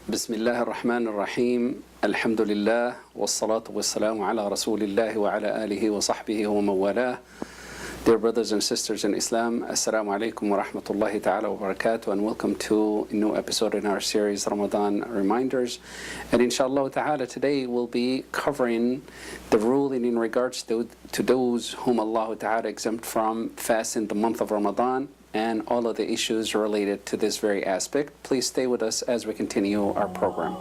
بسم الله الرحمن الرحيم الحمد لله والصلاة والسلام على رسول الله وعلى آله وصحبه ومن والاه. Dear brothers and sisters in Islam, Assalamu alaikum wa rahmatullahi ta'ala wa barakatuh, and welcome to a new episode in our series Ramadan Reminders. And inshallah ta'ala, today we'll be covering the ruling in regards to those whom Allah ta'ala exempt from fasting the month of Ramadan, and all of the issues related to this very aspect. Please stay with us as we continue our program.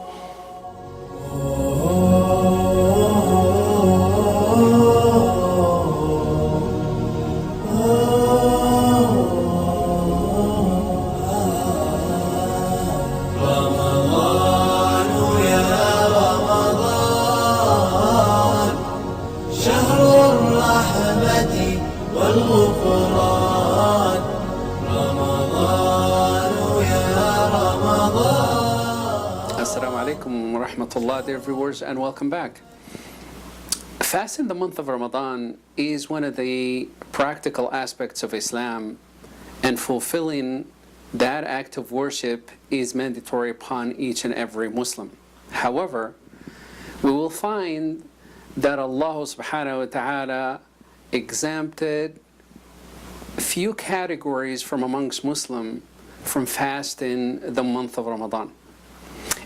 Dear viewers, and welcome back. Fasting the month of Ramadan is one of the practical aspects of Islam, and fulfilling that act of worship is mandatory upon each and every Muslim. However, we will find that Allah subhanahu wa ta'ala exempted few categories from amongst Muslims from fasting the month of Ramadan.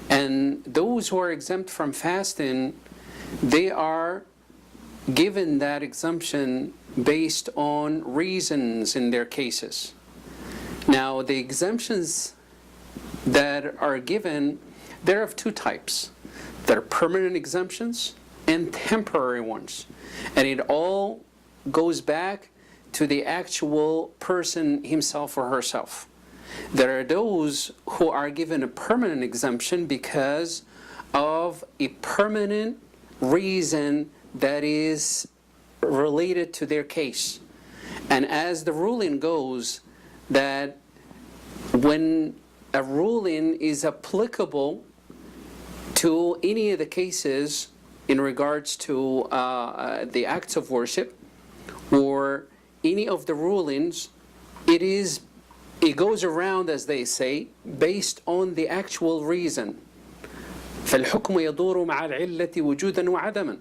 And those who are exempt from fasting, they are given that exemption based on reasons in their cases. Now, the exemptions that are given, they're of two types. There are permanent exemptions and temporary ones. And it all goes back to the actual person himself or herself. There are those who are given a permanent exemption because of a permanent reason that is related to their case. And as the ruling goes, that when a ruling is applicable to any of the cases in regards to the acts of worship or any of the rulings, it goes around, as they say, based on the actual reason. فَالْحُكْمُ يَدُورُ مَعَ الْعِلَّةِ وُجُودًا وَعَدَمًا.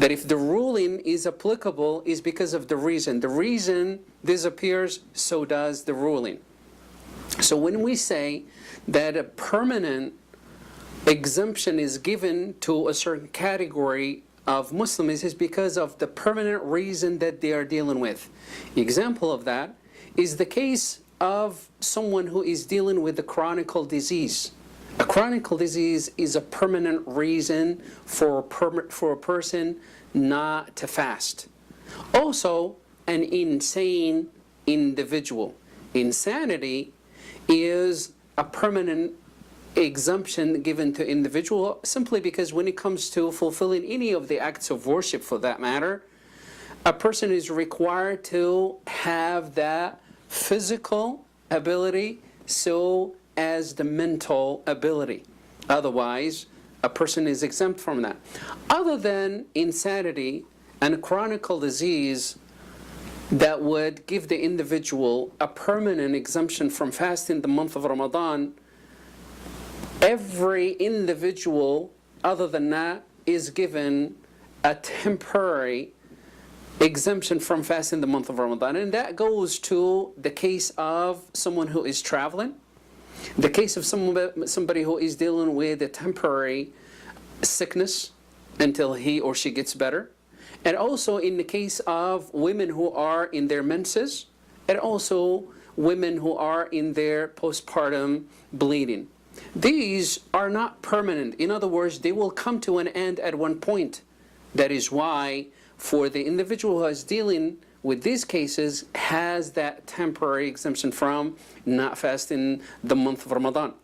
That if the ruling is applicable is because of the reason. The reason disappears, so does the ruling. So when we say that a permanent exemption is given to a certain category of Muslims, is because of the permanent reason that they are dealing with. Example of that is the case of someone who is dealing with a chronic disease. A chronic disease is a permanent reason for a person not to fast. Also, an insane individual. Insanity is a permanent exemption given to individual, simply because when it comes to fulfilling any of the acts of worship, for that matter, a person is required to have that physical ability so as the mental ability. Otherwise, a person is exempt from that. Other than insanity and a chronic disease that would give the individual a permanent exemption from fasting the month of Ramadan, every individual other than that is given a temporary exemption from fasting the month of Ramadan. And that goes to the case of someone who is traveling, the case of somebody who is dealing with a temporary sickness until he or she gets better, and also in the case of women who are in their menses, and also women who are in their postpartum bleeding. These are not permanent. In other words, they will come to an end at one point. That is why for the individual who is dealing with these cases has that temporary exemption from not fasting the month of Ramadan.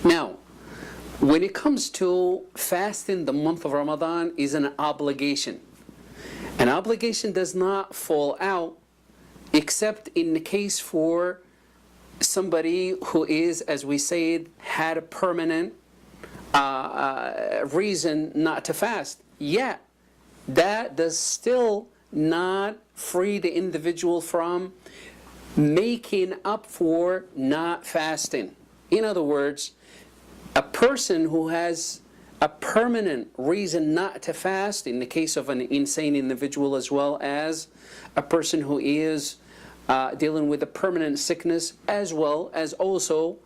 Now, when it comes to fasting the month of Ramadan is an obligation. An obligation does not fall out except in the case for somebody who is, as we said, had a permanent reason not to fast. Yet, that does still not free the individual from making up for not fasting. In other words, A person who has a permanent reason not to fast, in the case of an insane individual, as well as a person who is dealing with a permanent sickness, as well as also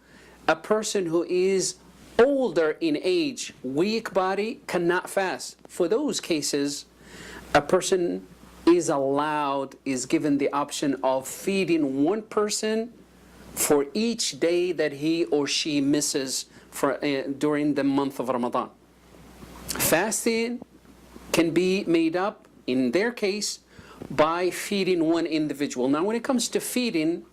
a person who is older in age, weak body, cannot fast. For those cases, a person is allowed, is given the option of feeding one person for each day that he or she misses during the month of Ramadan. Fasting can be made up, in their case, by feeding one individual. Now, when it comes to feeding,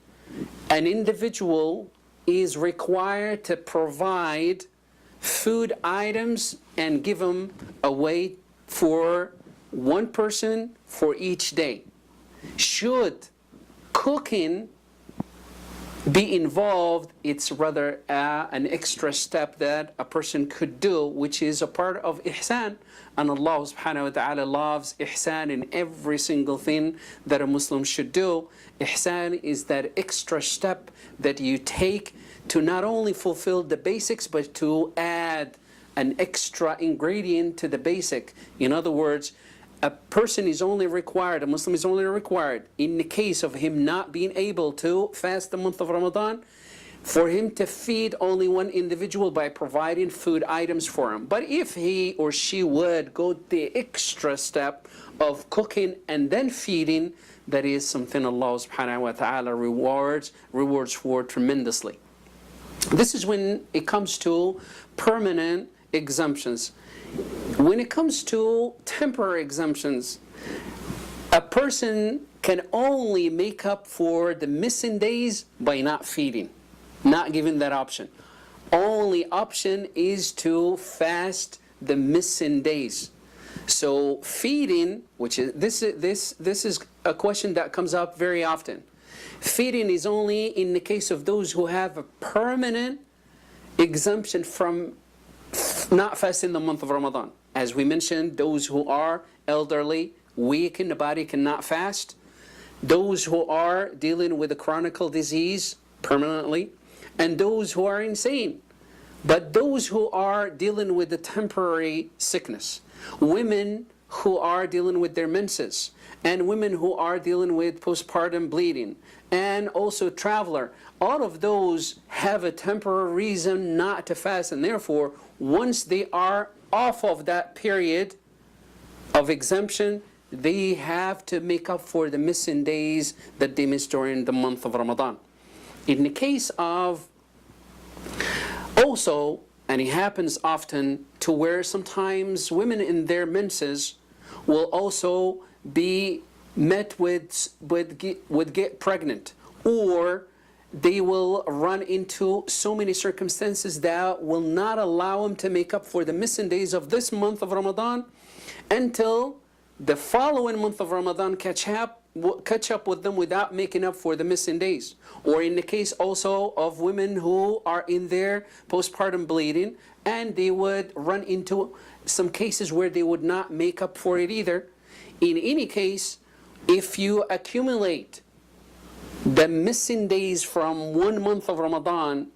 an individual is required to provide food items and give them away for one person for each day. Should cooking be involved, it's rather an extra step that a person could do, which is a part of ihsan. And Allah subhanahu wa ta'ala loves ihsan in every single thing that a Muslim should do. Ihsan is that extra step that you take to not only fulfill the basics, but to add an extra ingredient to the basic. In other words, a person is only required, a Muslim is only required, in the case of him not being able to fast the month of Ramadan, for him to feed only one individual by providing food items for him. But if he or she would go the extra step of cooking and then feeding, that is something Allah subhanahu wa ta'ala rewards for tremendously. This is when it comes to permanent exemptions. When it comes to temporary exemptions, a person can only make up for the missing days by not feeding, not given that option. Only option is to fast the missing days. So feeding, which is this is a question that comes up very often. Feeding is only in the case of those who have a permanent exemption from not fasting the month of Ramadan. As we mentioned, those who are elderly, weak in the body, cannot fast. Those who are dealing with a chronic disease permanently, and those who are insane. But those who are dealing with the temporary sickness, women who are dealing with their menses, and women who are dealing with postpartum bleeding, and also traveler, all of those have a temporary reason not to fast, and therefore once they are off of that period of exemption, they have to make up for the missing days that they missed during the month of Ramadan. In the case of also, and it happens often, to where sometimes women in their menses will also be met with get pregnant, or they will run into so many circumstances that will not allow them to make up for the missing days of this month of Ramadan until the following month of Ramadan catch up with them without making up for the missing days. Or in the case also of women who are in their postpartum bleeding, and they would run into some cases where they would not make up for it either. In any case, if you accumulate the missing days from one month of Ramadan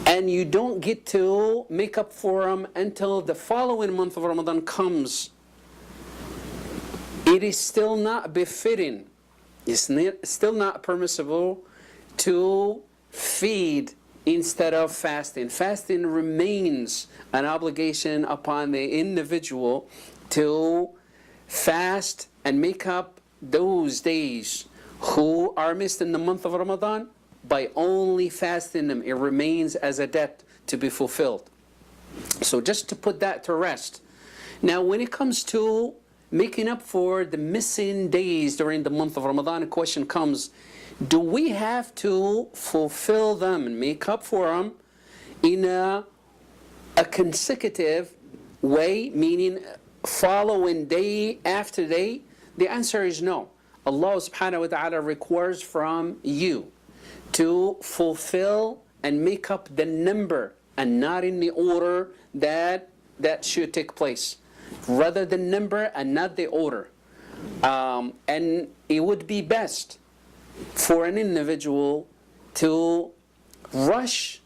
and you don't get to make up for them until the following month of Ramadan comes, it is still not befitting, it's still not permissible to feed instead of fasting. Fasting remains an obligation upon the individual to fast and make up those days who are missed in the month of Ramadan by only fasting them. It remains as a debt to be fulfilled. So just to put that to rest. Now when it comes to making up for the missing days during the month of Ramadan, a question comes, do we have to fulfill them and make up for them in a consecutive way, meaning following day after day? The answer is no. Allah subhanahu wa ta'ala requires from you to fulfill and make up the number, and not in the order that should take place. Rather the number and not the order. And it would be best for an individual to rush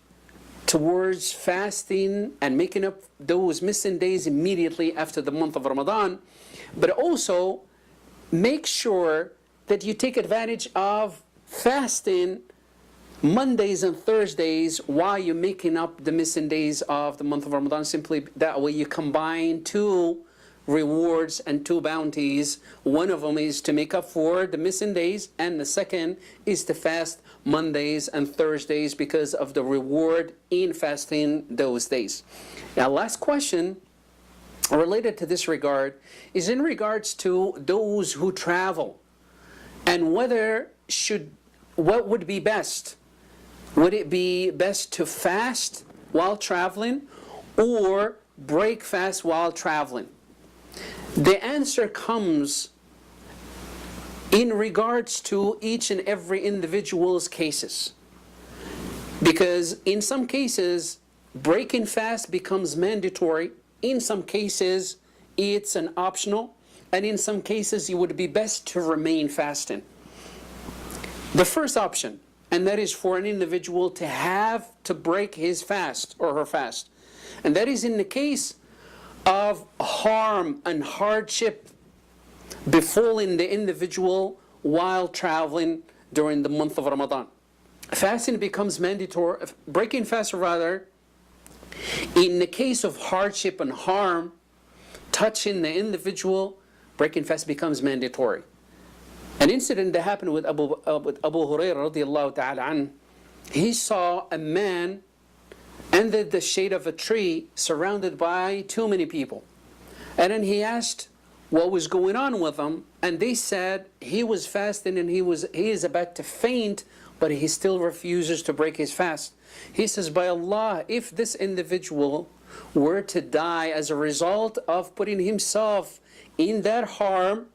towards fasting and making up those missing days immediately after the month of Ramadan, but also make sure that you take advantage of fasting Mondays and Thursdays while you're making up the missing days of the month of Ramadan. Simply that way you combine two rewards and two bounties. One of them is to make up for the missing days, and the second is to fast Mondays and Thursdays because of the reward in fasting those days. Now, last question related to this regard is in regards to those who travel, and what would be best? Would it be best to fast while traveling or break fast while traveling? The answer comes in regards to each and every individual's cases. Because in some cases, breaking fast becomes mandatory. In some cases, it's an optional. And in some cases, it would be best to remain fasting. The first option, and that is for an individual to have to break his fast or her fast. And that is in the case of harm and hardship befalling the individual while traveling during the month of Ramadan. Fasting becomes mandatory, breaking fast rather, in the case of hardship and harm touching the individual, breaking fast becomes mandatory. An incident that happened with Abu Hurairah radiallahu ta'ala anh, he saw a man under the shade of a tree surrounded by too many people. And then he asked what was going on with him, and they said he was fasting and he is about to faint, but he still refuses to break his fast. He says, by Allah, if this individual were to die as a result of putting himself in that harm,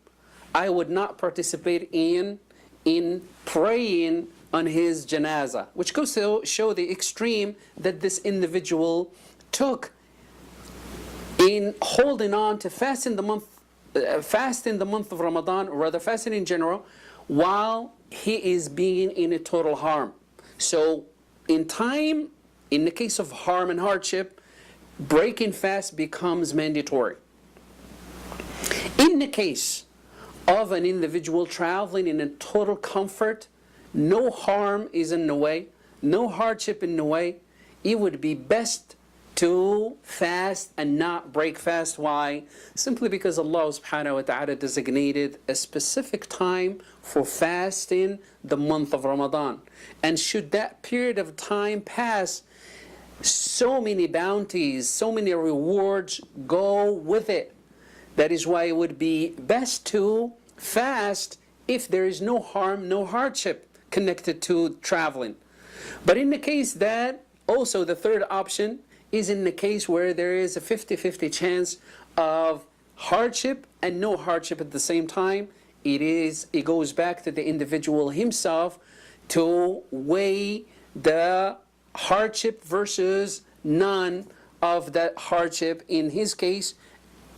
I would not participate in praying on his janazah, which goes to show the extreme that this individual took in holding on to fasting the month of Ramadan, or rather fasting in general, while he is being in a total harm. So in the case of harm and hardship, breaking fast becomes mandatory. In the case of an individual traveling in a total comfort, no harm is in the way, no hardship in the way, it would be best to fast and not break fast. Why? Simply because Allah subhanahu wa ta'ala designated a specific time for fasting the month of Ramadan. And should that period of time pass, so many bounties, so many rewards go with it. That is why it would be best to fast if there is no harm, no hardship connected to traveling. But in the case that, also the third option, is in the case where there is a 50-50 chance of hardship and no hardship at the same time, it goes back to the individual himself to weigh the hardship versus none of that hardship. In his case,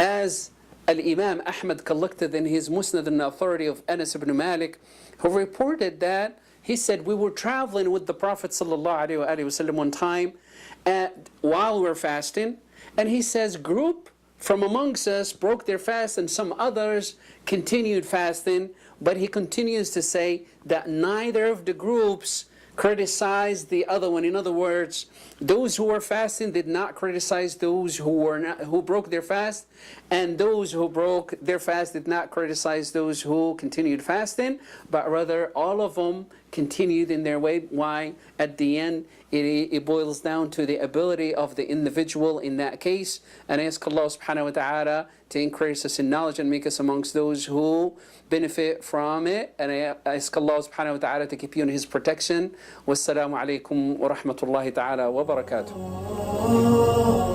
as Al-Imam Ahmad collected in his Musnad an authority of Anas ibn Malik, who reported that he said, we were traveling with the Prophet ﷺ one time while we were fasting, and he says, group from amongst us broke their fast and some others continued fasting, but he continues to say that neither of the groups criticized the other one. In other words, those who were fasting did not criticize those who broke their fast, and those who broke their fast did not criticize those who continued fasting, but rather all of them continued in their way. Why? At the end, it boils down to the ability of the individual in that case. And I ask Allah subhanahu wa ta'ala to increase us in knowledge and make us amongst those who benefit from it. And I ask Allah subhanahu wa ta'ala to keep you in His protection. Wassalamu alaikum wa rahmatullahi ta'ala wa barakatuh.